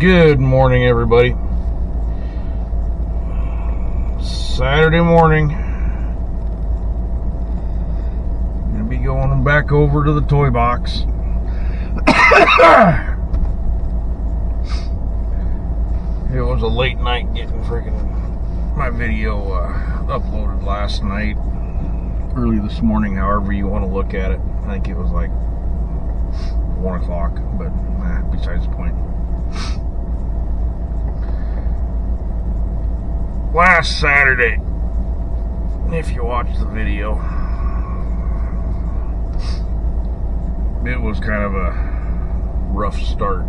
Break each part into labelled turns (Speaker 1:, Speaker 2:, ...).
Speaker 1: Good morning, everybody. Saturday morning. Gonna be going back over to the toy box. It was a late night getting freaking my video uploaded last night, early this morning, however you want to look at it. I think it was like 1 o'clock, but besides the point. Last Saturday, if you watched the video, it was kind of a rough start.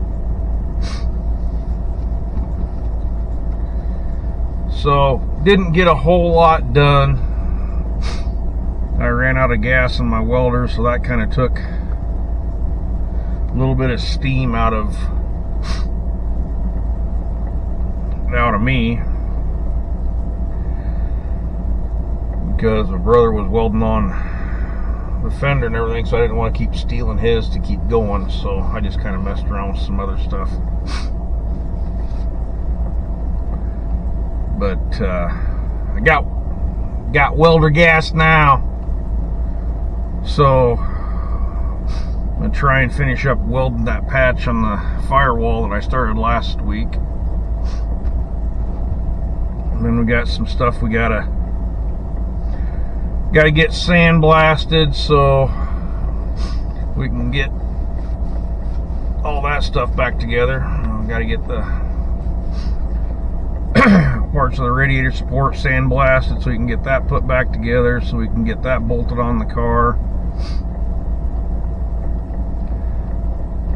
Speaker 1: So, didn't get a whole lot done. I ran out of gas in my welder, so that kind of took a little bit of steam out of me, because my brother was welding on the fender and everything, so I didn't want to keep stealing his to keep going, so I just kind of messed around with some other stuff. But I got welder gas now, so I'm gonna try and finish up welding that patch on the firewall that I started last week. And then we got some stuff we gotta get sandblasted so we can get all that stuff back together. Gotta get the parts of the radiator support sandblasted so we can get that put back together, so we can get that bolted on the car.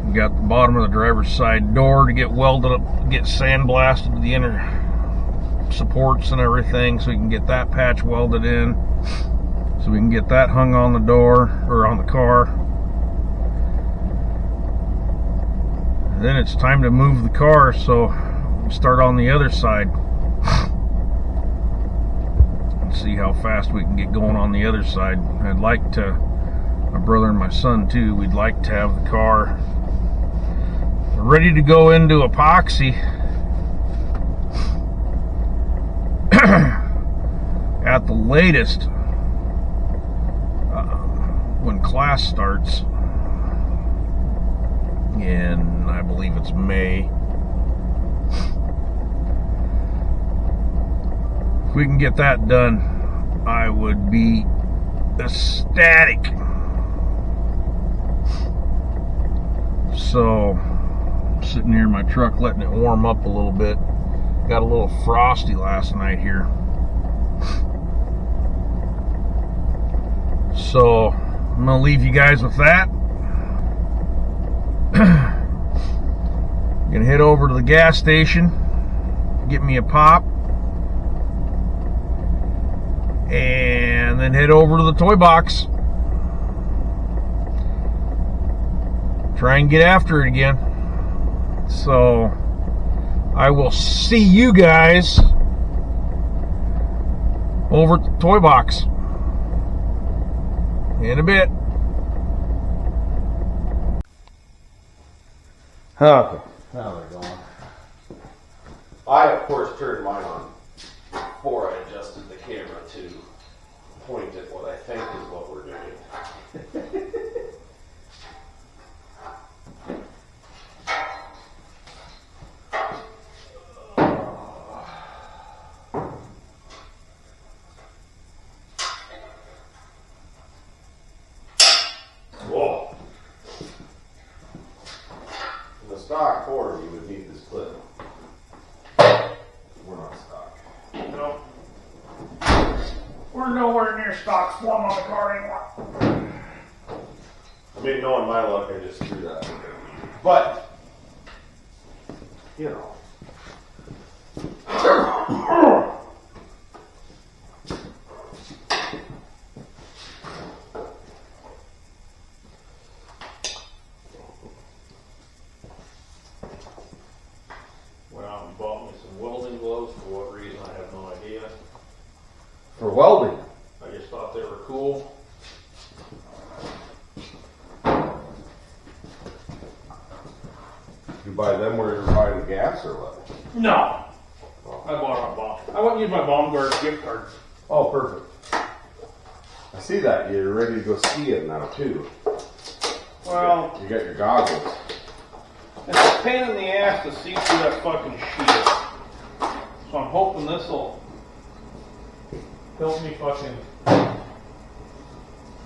Speaker 1: We got the bottom of the driver's side door to get welded up, get sandblasted with the inner supports and everything, so we can get that patch welded in, so we can get that hung on the door or on the car. And then it's time to move the car, so we start on the other side and see how fast we can get going on the other side. I'd like to, my brother and my son too, we'd like to have the car ready to go into epoxy at the latest when class starts in, I believe it's May. If we can get that done, I would be ecstatic. So, I'm sitting here in my truck letting it warm up a little bit. Got a little frosty last night here. So, I'm going to leave you guys with that. I'm going to head over to the gas station, get me a pop, and then head over to the toy box. Try and get after it again. So, I will see you guys over at the toy box in a bit. Okay. Now they're going. I, of course, turned mine on before I adjusted the camera to point at what I think is what we're doing. Whoa. In the stock Ford, you would need this clip. We're not stock. Nope. We're nowhere near stock form on the car anymore. I mean, knowing my luck, I just threw that. But, you know. Went out and bought me some welding gloves. For what reason, I have no idea. For welding? I just thought they were cool. You buy them where you're buying
Speaker 2: provided gas or what?
Speaker 1: No. I bought a bomb. I wouldn't use my bomb guard gift card.
Speaker 2: Oh, perfect. I see that. You're ready to go skiing now, too.
Speaker 1: Well,
Speaker 2: you got your goggles.
Speaker 1: it's a pain in the ass to see through that fucking sheet. So I'm hoping this will help me fucking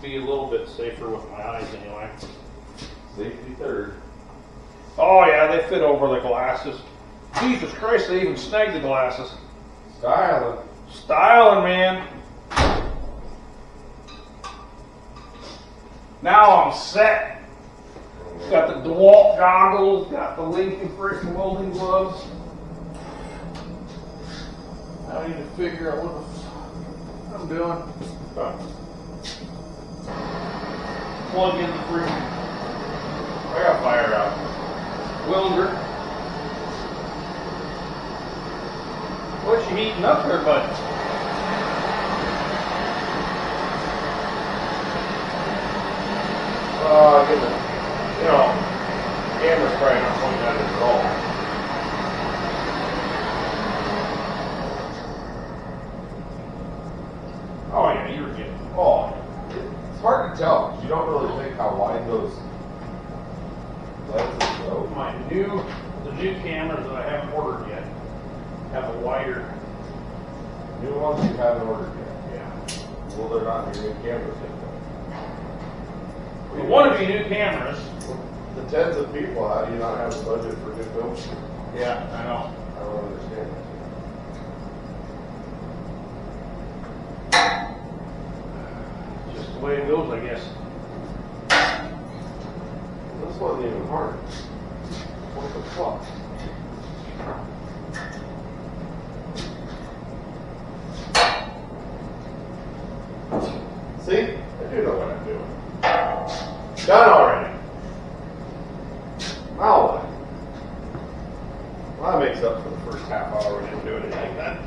Speaker 1: be a little bit safer with my eyes anyway.
Speaker 2: Safety third.
Speaker 1: Oh yeah, they fit over the glasses. Jesus Christ, they even snagged the glasses.
Speaker 2: Styling.
Speaker 1: Styling, man. Now I'm set. Got the DeWalt goggles, got the Lincoln freaking welding gloves. I need to figure out what I'm doing. Plug in the freaking
Speaker 2: I got fire out.
Speaker 1: welder. What's you heating up there, bud?
Speaker 2: Getting camera's probably not pointing at it at all.
Speaker 1: Oh yeah, you were getting.
Speaker 2: Oh, it's hard to tell because you don't really think how wide those lenses go.
Speaker 1: The new cameras that I haven't ordered yet have a wider.
Speaker 2: New ones you haven't ordered yet.
Speaker 1: Yeah.
Speaker 2: Well, they're not your new cameras yet.
Speaker 1: The one of you new cameras.
Speaker 2: The tens of people, how do you not have a budget for new films?
Speaker 1: Yeah, I know.
Speaker 2: I don't understand
Speaker 1: Just the way it goes, I guess.
Speaker 2: This wasn't even hard. What the fuck? See? I do know what I'm doing. Done already. Now what? Well, that makes up for the first half hour we didn't do anything like that.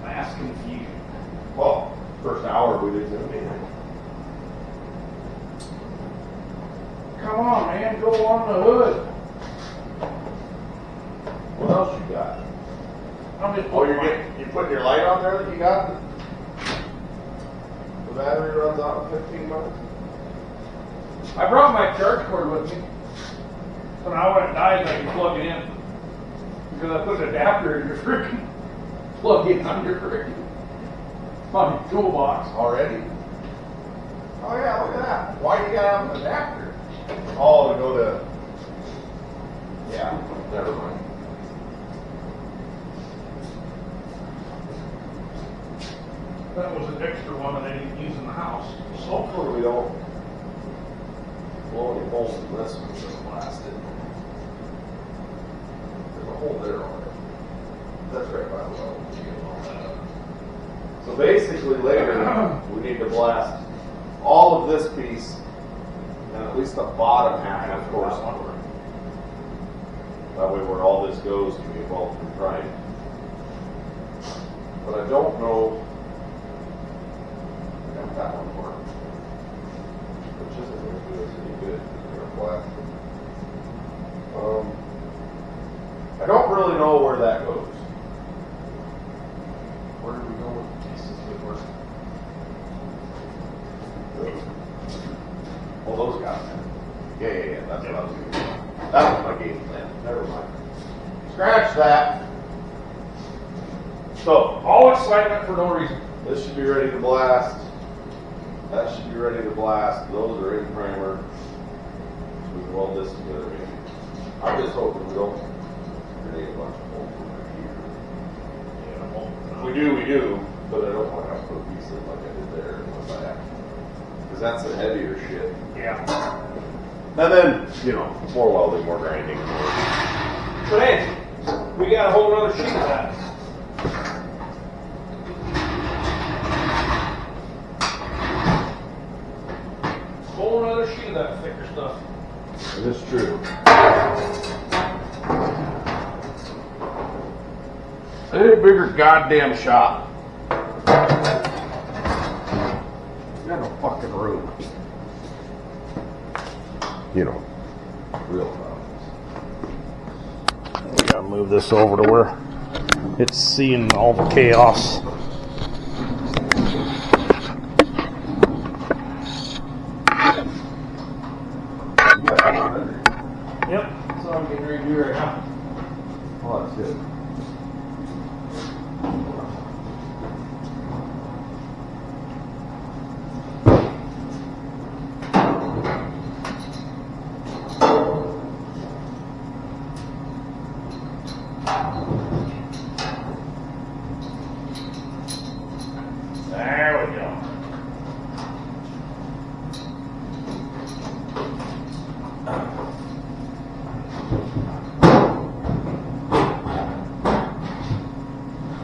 Speaker 1: Mass confusion.
Speaker 2: Well, first hour we didn't do anything.
Speaker 1: Come on, man, go on the hood.
Speaker 2: What else you got?
Speaker 1: I'm just
Speaker 2: Oh, you're putting your light on there that you got? The battery runs out in 15 minutes?
Speaker 1: I brought my charge cord with me. So now when it dies, I can plug it in. Because I put an adapter in your freaking plug in on your freaking on your toolbox.
Speaker 2: Already? Oh yeah, look at that. Why do you gotta have an adapter? Oh, to go to... Yeah, never mind.
Speaker 1: That was an extra one that I didn't use in the house.
Speaker 2: So hopefully we don't blow any holes in this one that's blasted. There's a hole there already. That's right by the well. We can get all that up. So basically later, we need to blast all of this piece and at least the bottom half, of course. That way where all this goes can be well primed. But I don't know if that one works. Which isn't going to do us any good because we're going to blast it. I don't really know where that goes. Where do we go with the pieces that work? Well, those got it. Yeah. That's what I was going to do. That was my game plan. Never mind. Scratch that. So,
Speaker 1: All excitement for no reason.
Speaker 2: this should be ready to blast. That should be ready to blast. Those are in primer. We can weld this together maybe. I'm just hoping we don't create a bunch of holes over here. If we do, but I don't want to have to put a piece in like I did there unless I have to. Because that's the heavier shit.
Speaker 1: Yeah.
Speaker 2: And then, more welding, more grinding.
Speaker 1: But hey, we got a whole other sheet of that. Whole other sheet of that thicker stuff.
Speaker 2: It is true. Any bigger goddamn shop. You got no fucking room. you know, real problems.
Speaker 3: We gotta move this over to where it's seeing all the chaos. Yep, that's what I'm getting ready to do right now.
Speaker 2: Oh, that's good.
Speaker 3: There we go.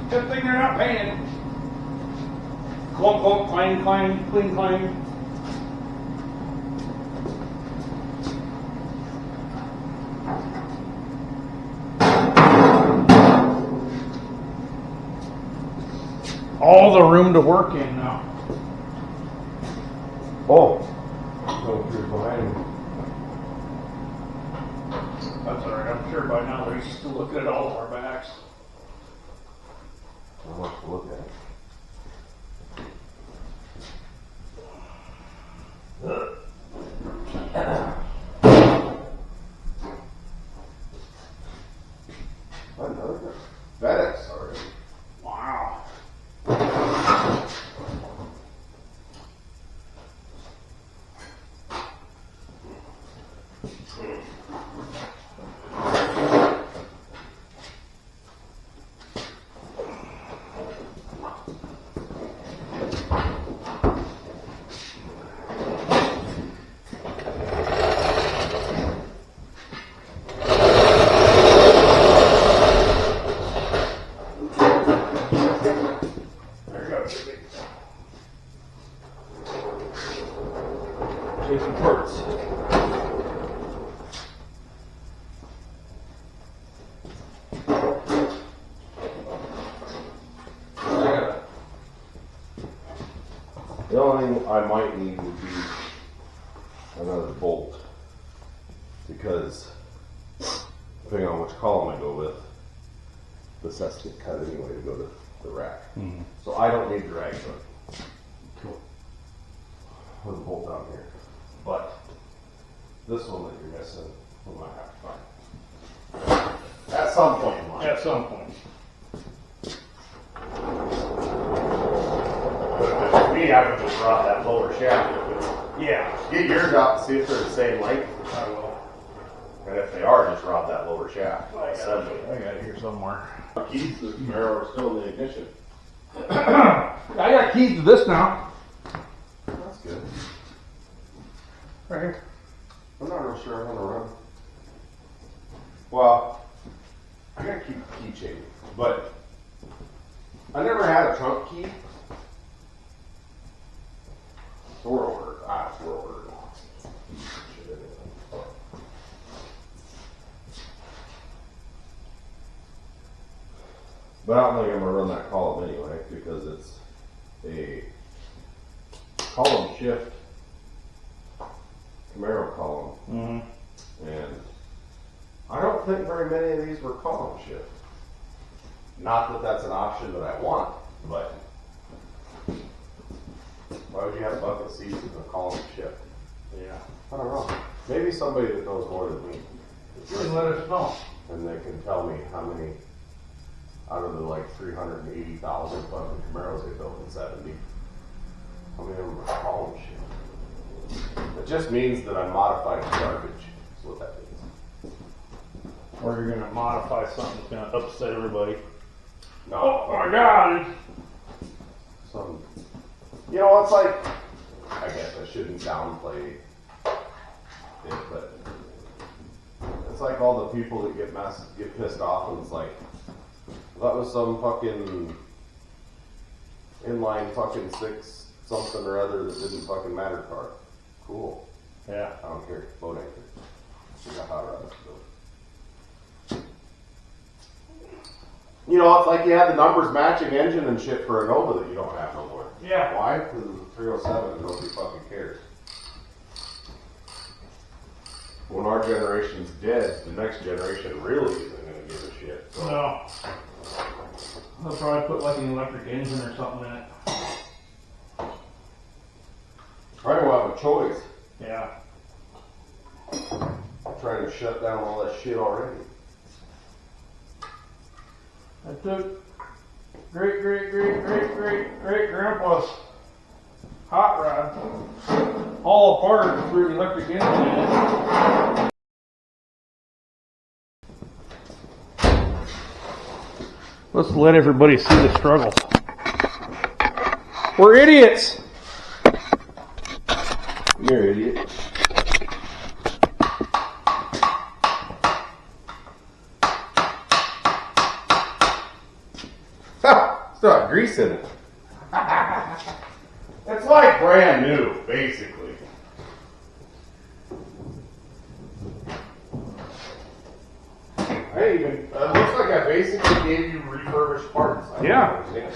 Speaker 3: Good thing they're not painted. Clunk, clunk, clang, clang, cling, clang. All the room to work in now.
Speaker 2: Oh. So you're behind.
Speaker 3: That's alright, I'm sure by now they're used to looking at all of our backs.
Speaker 2: I want to look at it. Another FedEx already.
Speaker 3: Wow. There you go, baby. Take some parts.
Speaker 2: The only thing I might need would be another bolt, because depending on which column I go with, this has to get cut anyway to go to the rack. So I don't need the rack hook.
Speaker 3: Cool.
Speaker 2: With a bolt down here. But this one that you're missing, we might have to find. At some point in life.
Speaker 3: At some point.
Speaker 2: For me, I would just rod that lower shaft.
Speaker 3: Yeah.
Speaker 2: Get yours out and see if they're the same length.
Speaker 3: I will.
Speaker 2: And if they are, just rod that lower shaft.
Speaker 3: I got it here somewhere.
Speaker 2: Keys to the Camaro are still in the ignition.
Speaker 3: I got keys to this now.
Speaker 2: That's good.
Speaker 3: Right here.
Speaker 2: I'm not real sure I'm gonna run. Well, I gotta keep the keychain, but I never had a trunk key. So we're ordered. We're ordered. Shit, anyway. But I don't think I'm gonna run that column anyway because it's a column shift Camaro column. And I don't think very many of these were column shift. Not that that's an option that I want, but why would you have bucket seats with a column shift?
Speaker 3: Yeah.
Speaker 2: I don't know. Maybe somebody that knows more than me.
Speaker 3: You can let us know.
Speaker 2: And they can tell me how many out of the like 380,000 fucking Camaros they built in 70. How many of them are column shift? It just means that I'm modifying garbage. That's what that means.
Speaker 3: Or you're gonna modify something that's gonna upset everybody.
Speaker 2: No.
Speaker 3: Oh my god!
Speaker 2: Some, you know, it's like, I guess I shouldn't downplay it, but it's like all the people that get pissed off and it's like, that was some fucking inline fucking 6 something or other that didn't fucking matter car. Cool.
Speaker 3: Yeah.
Speaker 2: I don't care. Boat anchor. You got hot rods. You know, it's like you had the numbers matching engine and shit for a Nova that you don't have no more.
Speaker 3: Yeah.
Speaker 2: Why? Because it's a 307 and nobody fucking cares. when our generation's dead, the next generation really isn't going to give a shit. So.
Speaker 1: No. I'll probably put like an electric engine or something in it.
Speaker 2: Probably will have a choice.
Speaker 1: Yeah.
Speaker 2: Trying to shut down all that shit already.
Speaker 1: I took great grandpa's hot rod all apart and threw the electric engine in it. Let's let everybody see the struggle. We're idiots.
Speaker 2: You're an idiot. Still got grease in it. It's like brand new, basically. It looks like I basically gave you refurbished parts. I don't understand.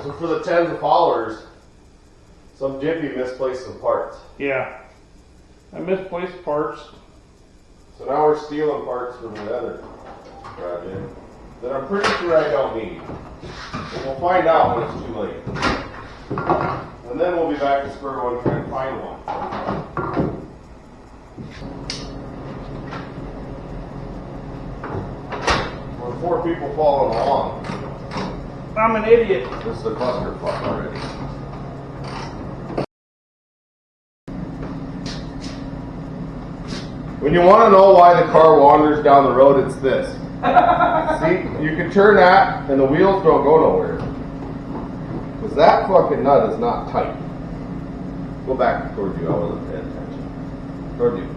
Speaker 2: So for the 10 followers, some jippy misplaced some parts.
Speaker 1: Yeah. I misplaced parts.
Speaker 2: So now we're stealing parts from the other project that I'm pretty sure I don't need. And we'll find out when it's too late. And then we'll be back to square one trying to find one. We're 4 people following along.
Speaker 1: I'm an idiot.
Speaker 2: This is a clusterfuck already. When you want to know why the car wanders down the road, it's this. See, you can turn that and the wheels don't go nowhere. Because that fucking nut is not tight. Go back towards you, I wasn't paying attention. Towards you.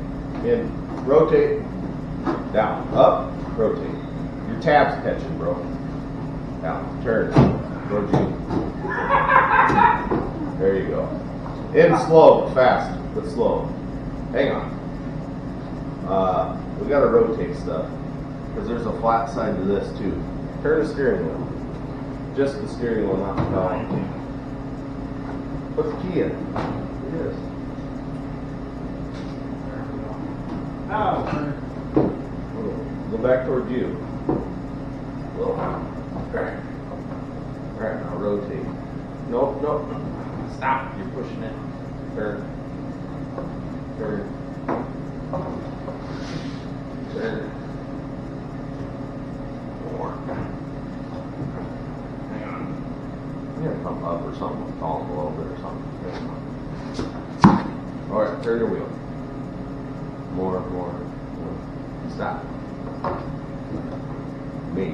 Speaker 2: In, rotate, down, up, rotate. Your tab's catching, bro. Down, turn, towards you. There you go. In slow, fast, but slow. Hang on. We gotta rotate stuff. Because there's a flat side to this too. Turn the steering wheel. Just the steering wheel, not the pedal. Put the key in. It is.
Speaker 1: Oh.
Speaker 2: Go back towards you. Alright, now rotate. Nope. Stop. You're pushing it. Turn. More. Hang on. You gotta come up or something. Call them a little bit or something. Alright, turn your wheel. More. Stop. Me.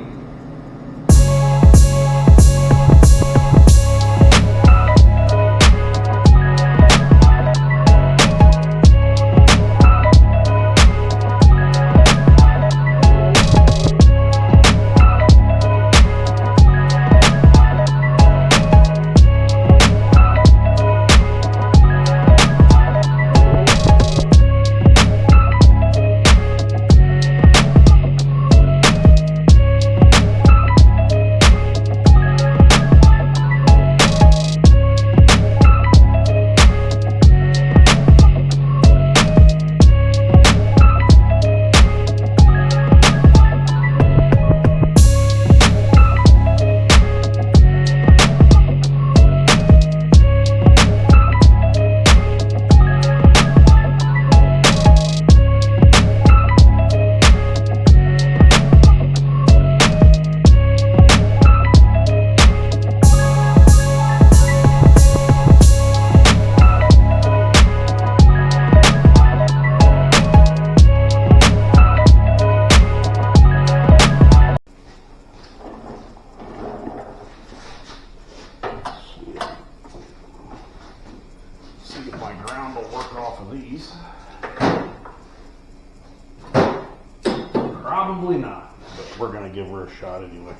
Speaker 3: Probably not, but we're gonna give her a shot anyway.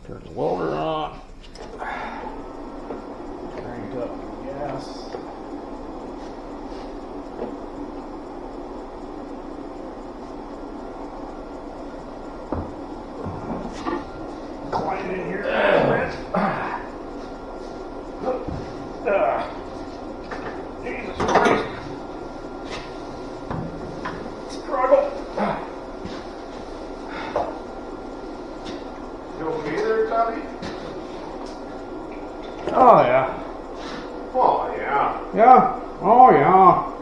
Speaker 3: Turn the welder on. Crank up the gas. Climb in here a little bit.
Speaker 2: Oh, yeah.
Speaker 3: Yeah. Oh, yeah.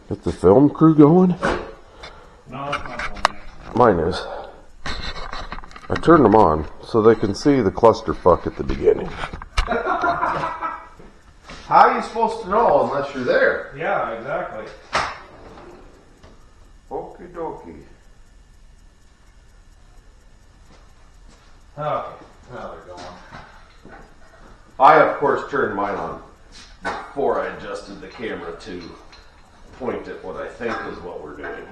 Speaker 2: Get the film crew going?
Speaker 3: No, it's not going yet.
Speaker 2: Mine is. I turned them on so they can see the clusterfuck at the beginning. How are you supposed to know unless you're there?
Speaker 3: Yeah, exactly.
Speaker 2: Okie dokie.
Speaker 3: Okay, now they're going.
Speaker 2: I, of course, turned mine on before I adjusted the camera to point at what I think is what we're doing.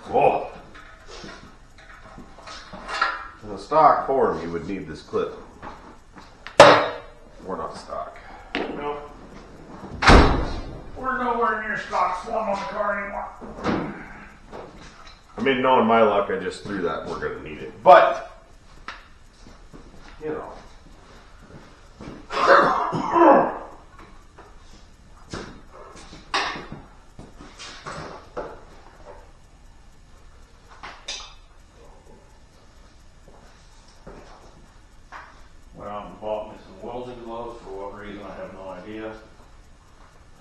Speaker 2: Whoa. In a stock form, you would need this clip. We're not stock.
Speaker 3: No. We're nowhere near stock form on the car anymore.
Speaker 2: I mean, knowing my luck, I just threw that. We're going to need it. But, you know.
Speaker 3: Went out and bought me some welding gloves for what reason, I have no idea.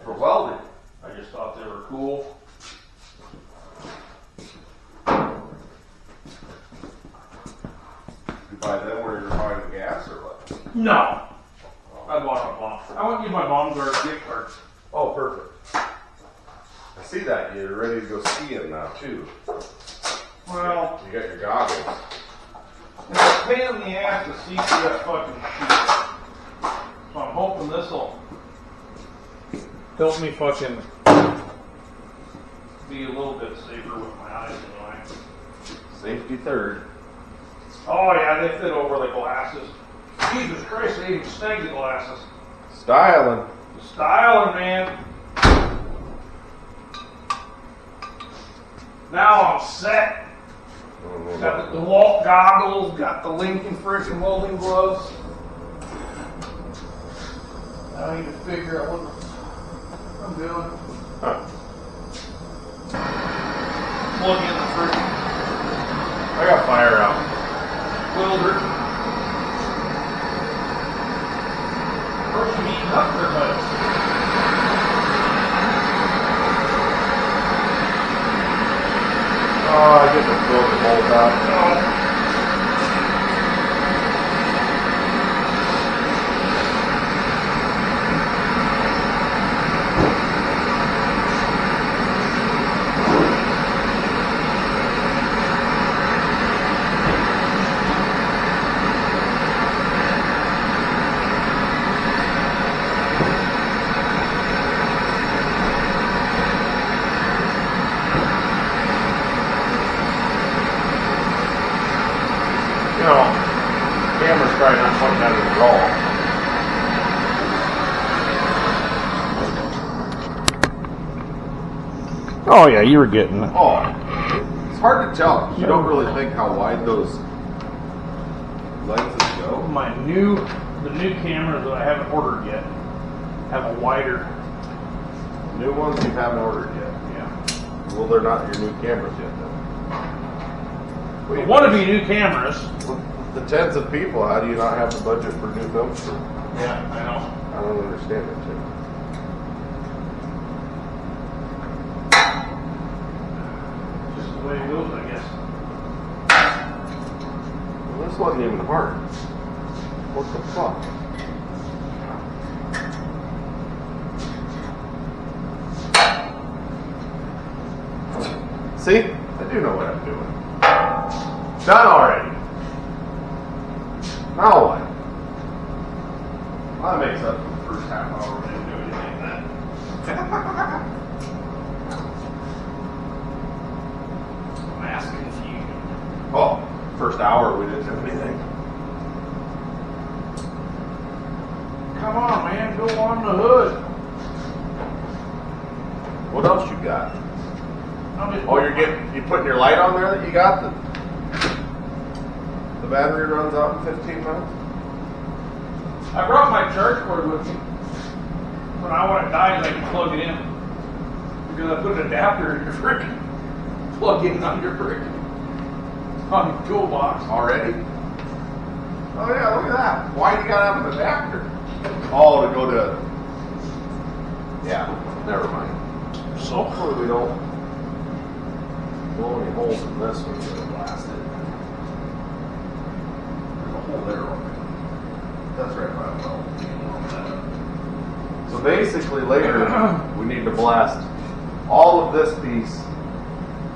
Speaker 2: For welding.
Speaker 3: I just thought they were cool.
Speaker 2: You buy them where you're buying the gas or what?
Speaker 3: No. I bought a bomb. I wouldn't use my bomb guard gift card.
Speaker 2: Oh, perfect. I see that. You're ready to go skiing now, too.
Speaker 3: Well,
Speaker 2: You got your goggles.
Speaker 3: it's a pain in the ass to see through that fucking sheet. So I'm hoping this'll help me fucking be a little bit safer with my eyes anyway.
Speaker 2: Safety third.
Speaker 3: Oh yeah, they fit over the glasses. Jesus Christ, they even snag the glasses.
Speaker 2: Styling.
Speaker 3: Styling, man. Now I'm set. Got the DeWalt goggles, got the Lincoln friction welding gloves. Now I need to figure out what I'm doing.
Speaker 2: Huh.
Speaker 3: Plug in the friction
Speaker 2: I got fire out.
Speaker 3: welder. First you heat up there, but
Speaker 2: Oh, I get the filter bolt out. You know, camera's probably not pointing at it at all.
Speaker 3: oh yeah, you were getting it.
Speaker 2: Oh, it's hard to tell 'cause you don't really think how wide those lenses go.
Speaker 3: The new cameras that I haven't ordered yet have a wider.
Speaker 2: New ones you haven't ordered yet.
Speaker 3: Yeah.
Speaker 2: Well, they're not your new cameras yet, then.
Speaker 3: They want to be new cameras.
Speaker 2: With the tens of people, how do you not have the budget for new film crew?
Speaker 3: Yeah, I know.
Speaker 2: I don't understand it, Tim.
Speaker 3: Just the way it goes, I guess.
Speaker 2: Well, this wasn't even hard. What the fuck? See? I do know what I'm doing. Done already. Now what? Well, that makes up for the first half hour we didn't do anything then.
Speaker 3: Mass confusion.
Speaker 2: Oh, first hour we didn't do anything.
Speaker 3: Come on, man, go on the hood.
Speaker 2: What else you got? Oh, you putting your light on there that you got? The battery runs out in 15 minutes?
Speaker 3: I brought my charge cord with me. When it dies, I can plug it in. Because I put an adapter in your freaking plug in on your freaking on your toolbox.
Speaker 2: Already? Oh yeah, look at that. Why do you gotta have an adapter? Oh, to go to... Yeah, never mind. So hopefully we don't blow any holes in this when we get it blasted. There's a hole there already. That's right by the well. So basically later, we need to blast all of this piece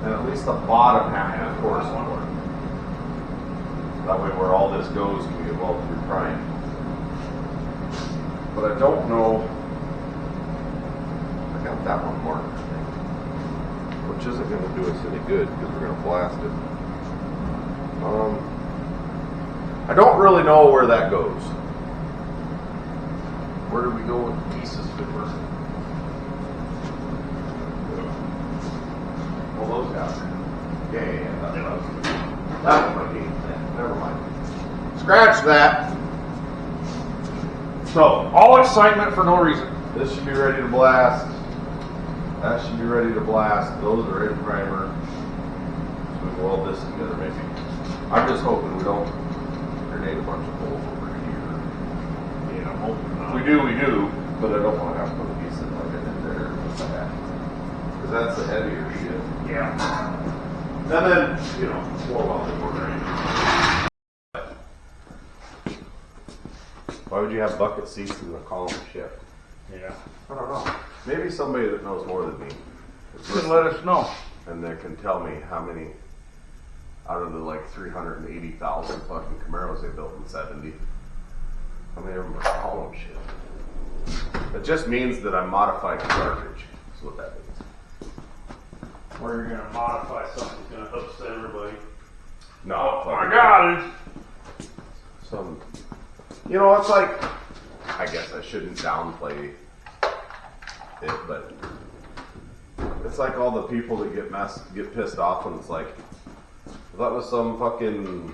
Speaker 2: and at least the bottom half of the core support. That way where all this goes can get well through prime. But I don't know. I got that one marked, which isn't going to do us any good because we're going to blast it. I don't really know where that goes. Where do we go with the pieces first? Well, those guys. Yeah. That was my game plan. Never mind. Scratch that. So,
Speaker 3: All excitement for no reason.
Speaker 2: this should be ready to blast. That should be ready to blast. Those are in primer. So we can weld this together maybe. I'm just hoping we don't grenade a bunch of holes over here.
Speaker 3: Yeah, I'm hoping not.
Speaker 2: We do, but I don't want to have to put a piece in like in there with that. Because that's the heavier shit.
Speaker 3: Yeah.
Speaker 2: And then, more welding we're ready. Why would you have bucket seats in the column shift?
Speaker 3: Yeah.
Speaker 2: I don't know. Maybe somebody that knows more than me.
Speaker 3: Just let us know.
Speaker 2: And they can tell me how many out of the like 380,000 fucking Camaros they built in 70. How many of them are column shift? It just means that I'm modifying garbage. That's what that means.
Speaker 3: Or you're going to modify something that's going to upset everybody.
Speaker 2: No.
Speaker 3: Oh my God!
Speaker 2: Some, it's like, I guess I shouldn't downplay it, but it's like all the people that get pissed off when it's like, that was some fucking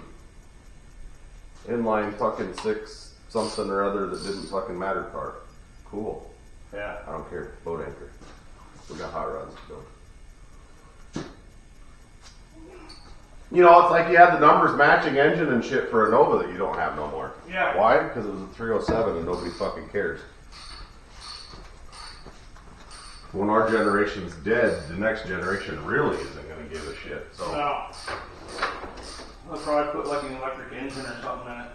Speaker 2: inline fucking 6 something or other that didn't fucking matter car. Cool.
Speaker 3: Yeah.
Speaker 2: I don't care. Boat anchor. We got hot rods to build. It's like you had the numbers matching engine and shit for a Nova that you don't have no more.
Speaker 3: Yeah.
Speaker 2: Why? Because it was a 307 and nobody fucking cares. When our generation's dead, the next generation really isn't going to give a shit. So.
Speaker 3: No. I'll probably put like an electric engine or something in it.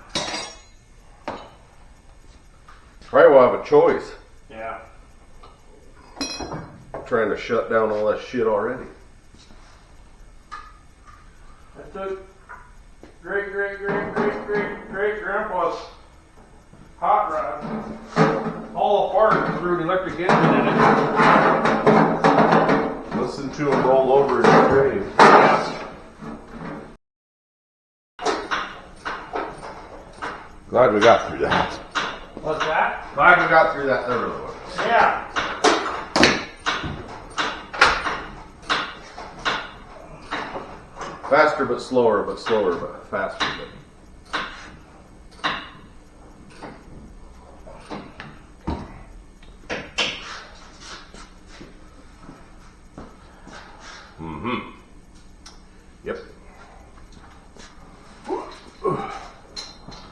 Speaker 2: Right, we'll have a choice.
Speaker 3: Yeah.
Speaker 2: I'm trying to shut down all that shit already.
Speaker 3: I took great grandpa's hot rod all apart and threw an electric engine in it.
Speaker 2: Listen to him roll over in the grave. Glad we got through that.
Speaker 3: What's that?
Speaker 2: Glad we got through that. There really was.
Speaker 3: Yeah.
Speaker 2: Faster but slower but faster but. Yep.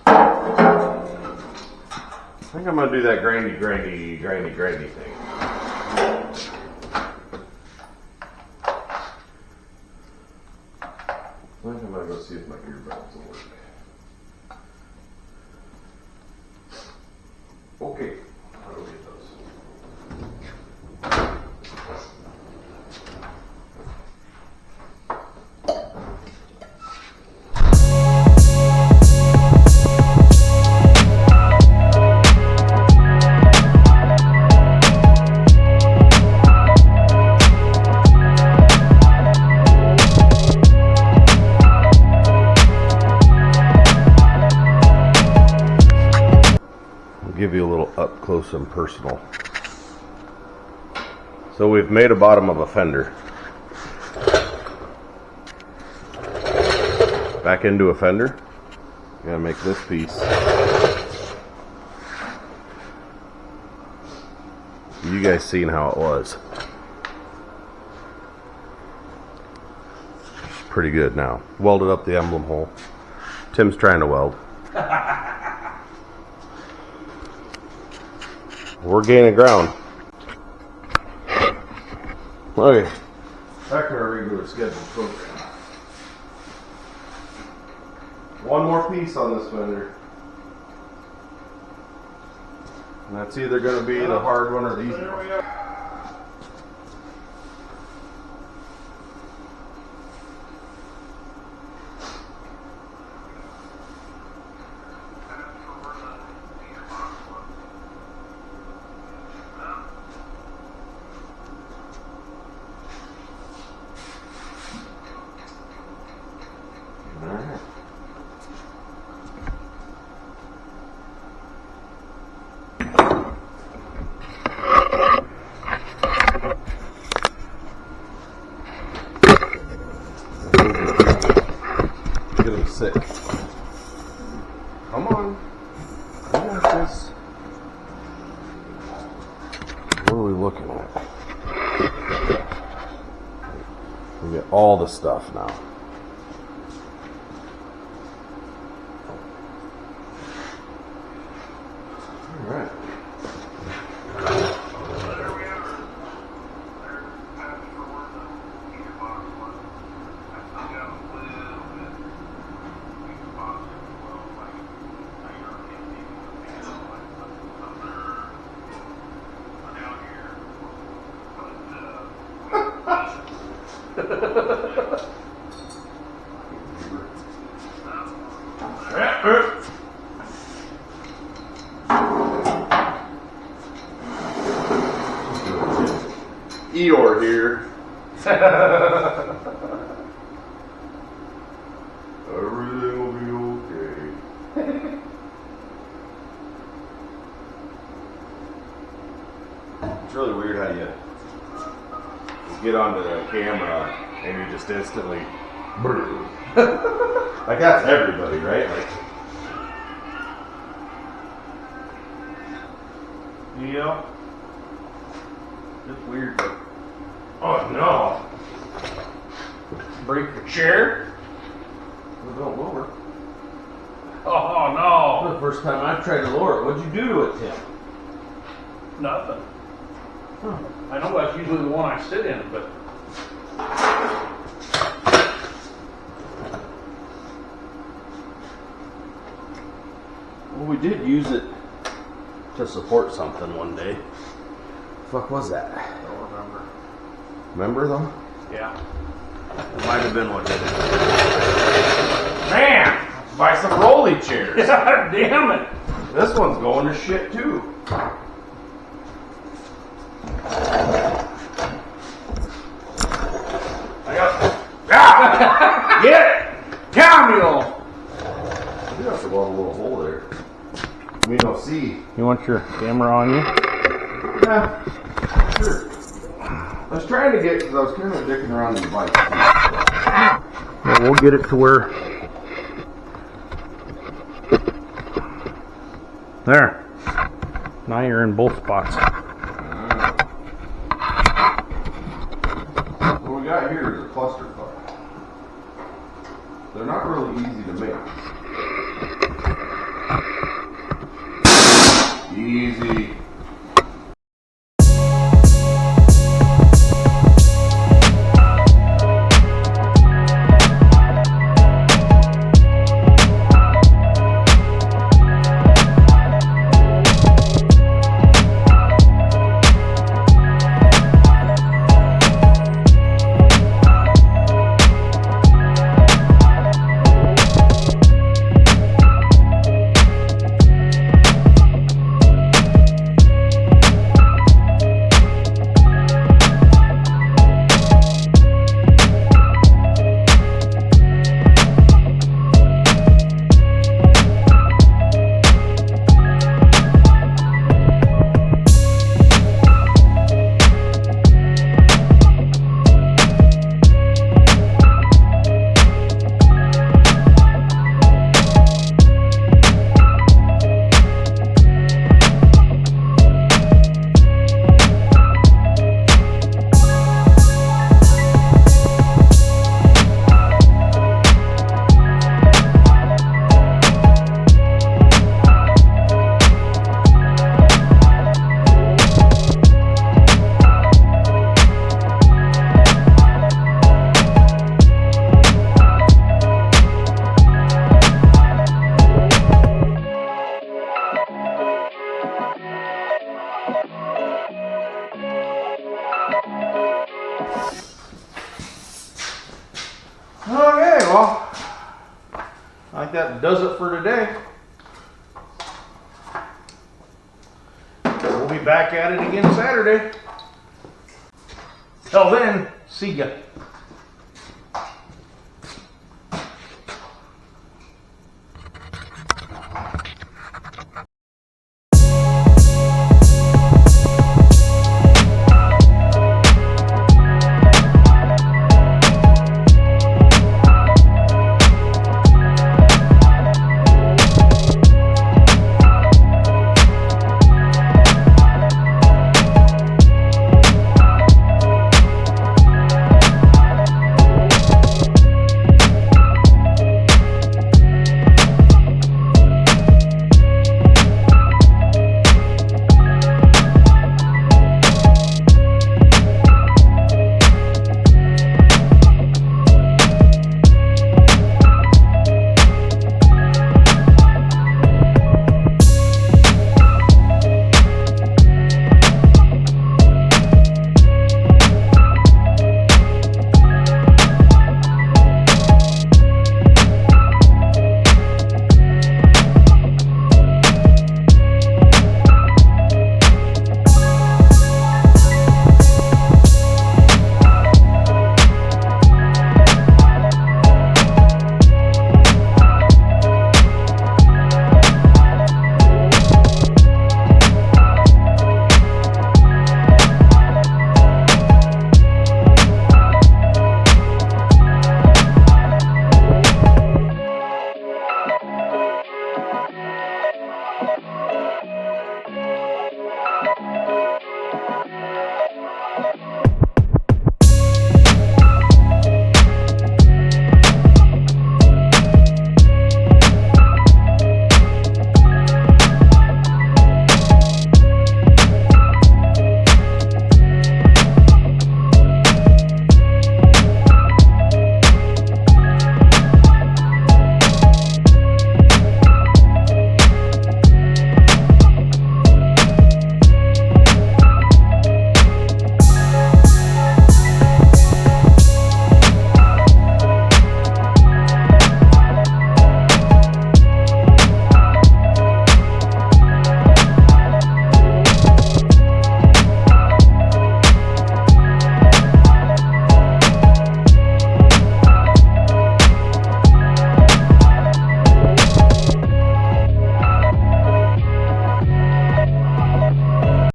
Speaker 2: I think I'm gonna do that grandy thing. I think I'm gonna go see if my earbuds will work. Okay, how do we get those? Give you a little up close and personal. So we've made a bottom of a fender.
Speaker 4: back into a fender. Gotta make this piece. You guys seen how it was. It's pretty good now. Welded up the emblem hole. Tim's trying to weld. We're gaining ground. Okay. Back to our regular scheduled program. One more piece on this fender. And that's either going to be the hard one or the easy one.
Speaker 3: There we go.
Speaker 4: Alright. Get him sick. Come on. I got this. What are we looking at? We get all the stuff now. Alright. Eeyore here. Everything will be okay. It's really weird how you get onto the camera and you just instantly like that's everybody, right? Like,
Speaker 3: Yeah. It's weird, but oh no! Break your chair?
Speaker 4: well, don't lower.
Speaker 3: Oh no!
Speaker 4: The first time I've tried to lower it, what'd you do to it, Tim?
Speaker 3: Nothing. I know that's usually the one I sit in, but
Speaker 4: Well, we did use it to support something one day. Fuck was that?
Speaker 3: I don't remember.
Speaker 4: Remember though?
Speaker 3: Yeah.
Speaker 4: It might have been what did it.
Speaker 3: Man!
Speaker 4: Buy some rolly chairs.
Speaker 3: God damn it!
Speaker 4: This one's going to shit too.
Speaker 3: I got. Ah! Get it! Down, mule!
Speaker 4: You have to weld a little hole there. We don't see.
Speaker 1: You want your camera on you?
Speaker 4: Yeah, sure. I was trying to get, because I was kind of dicking around in the bike.
Speaker 1: Well, we'll get it to where. There. Now you're in both spots.
Speaker 4: What we got here is a cluster car. They're not really easy to make. Easy.
Speaker 3: Okay, well, I think that does it for today. We'll be back at it again Saturday. Till then, see ya.